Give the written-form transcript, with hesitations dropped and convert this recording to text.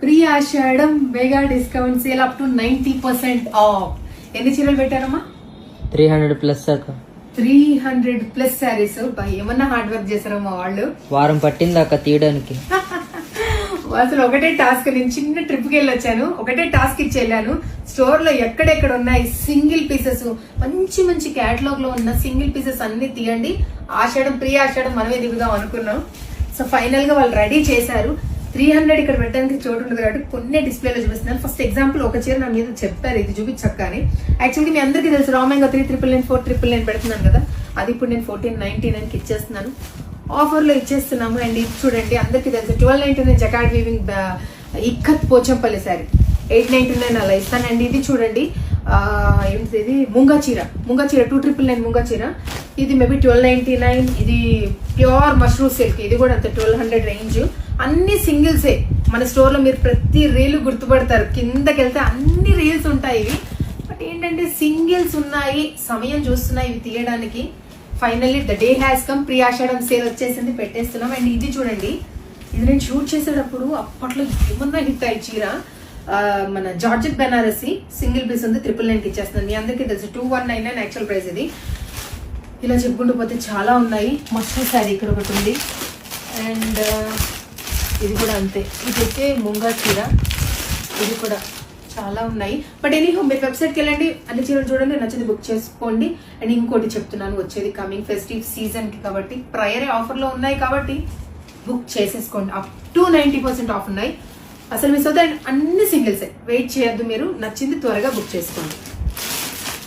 Pre Ashadham mega discount sale up to 90% off. ఎన్ని చీరలు పెట్టారమ్మా? 300+ అక్క. 300+ శారీస్. ఏమన్నా హార్డ్ వర్క్ చేశారమ్మా వాళ్ళు. వారం పట్టింది అక్క తీయడానికి. అసలు ఒకటే టాస్క్. నేను చిన్న ట్రిప్ కి వెళ్ళొచ్చాను, ఒకటే టాస్క్ ఇచ్చి వెళ్ళాను. స్టోర్ లో ఎక్కడెక్కడ ఉన్నాయి సింగిల్ పీసెస్, మంచి మంచి క్యాటలాగ్ లో ఉన్న సింగిల్ పీసెస్ అన్ని తీయండి. ఆషాఢం ప్రీ ఆషాఢం మనమే దిగుదాం అనుకున్నాం. సో ఫైనల్ గా వాళ్ళు రెడీ చేశారు. 300 ఇక్కడ పెట్టడానికి చోటు ఉంటుంది కాబట్టి కొన్ని డిస్ప్లేలో చూపిస్తున్నాను. ఫస్ట్ ఎగ్జాంపుల్ ఒక చీర నా మీద చెప్పారు ఇది చూపించక్క అని. యాక్చువల్గా మీ అందరికీ తెలుసు రామంగా 3,999 4,999 పెడుతున్నాను కదా, అది ఇప్పుడు నేను 1499కి ఇచ్చేస్తున్నాను. ఆఫర్ లో ఇచ్చేస్తున్నాము. అండ్ ఇది చూడండి, అందరికీ తెలుసు 1299 జకాడ్ వీవింగ్ ఇక్కత్ పోచంపల్లి శారీ 899 అలా ఇస్తాను. అండ్ ఇది చూడండి ఏంటి, ఇది ముంగా చీర 2,999 ముంగా చీర. ఇది మేబీ 1299. ఇది ప్యూర్ మష్రూమ్ సిల్క్, ఇది కూడా అంత 1200 రేంజ్. అన్ని సింగిల్సే. మన స్టోర్ లో మీరు ప్రతి రీల్ గుర్తుపడతారు, కిందకి వెళ్తే అన్ని రీల్స్ ఉంటాయి ఇవి. బట్ ఏంటంటే సింగిల్స్ ఉన్నాయి, సమయం చూస్తున్నాయి ఇవి తీయడానికి. Finally the day has come. Pre Ashadham sale వచ్చేసింది, పెట్టేస్తున్నాం. అండ్ ఇది చూడండి, ఇది నేను షూట్ చేసేటప్పుడు అప్పట్లో ఏమన్నా హిట్ అయ్యి చీర, మన జార్జెట్ బెనారసి సింగిల్ పీస్ ఉంది, 999కి ఇచ్చేస్తున్నాను. మీ అందరికీ తెలుసు 2199 యాక్చువల్ ప్రైస్ ఇది. ఇలా చెప్పుకుంటూ పోతే చాలా ఉన్నాయి. మస్తు శారీ ఇక్కడ ఒకటి ఉంది. అండ్ ఇది కూడా అంతే, ఇదైతే ముంగా చీర, ఇది కూడా చాలా ఉన్నాయి. బట్ ఎనీహో మీరు వెబ్సైట్కి వెళ్ళండి, అన్ని చీరలు చూడండి, నచ్చింది బుక్ చేసుకోండి. అండ్ ఇంకోటి చెప్తున్నాను, వచ్చేది కమింగ్ ఫెస్టివ్ సీజన్కి కాబట్టి ప్రయర్ ఆఫర్లో ఉన్నాయి కాబట్టి బుక్ చేసేసుకోండి. అప్ టు 90% ఆఫ్ ఉన్నాయి. అసలు మిస్ అవుతాయి. అన్ని సింగిల్సే, వెయిట్ చేయొద్దు మీరు, నచ్చింది త్వరగా బుక్ చేసుకోండి.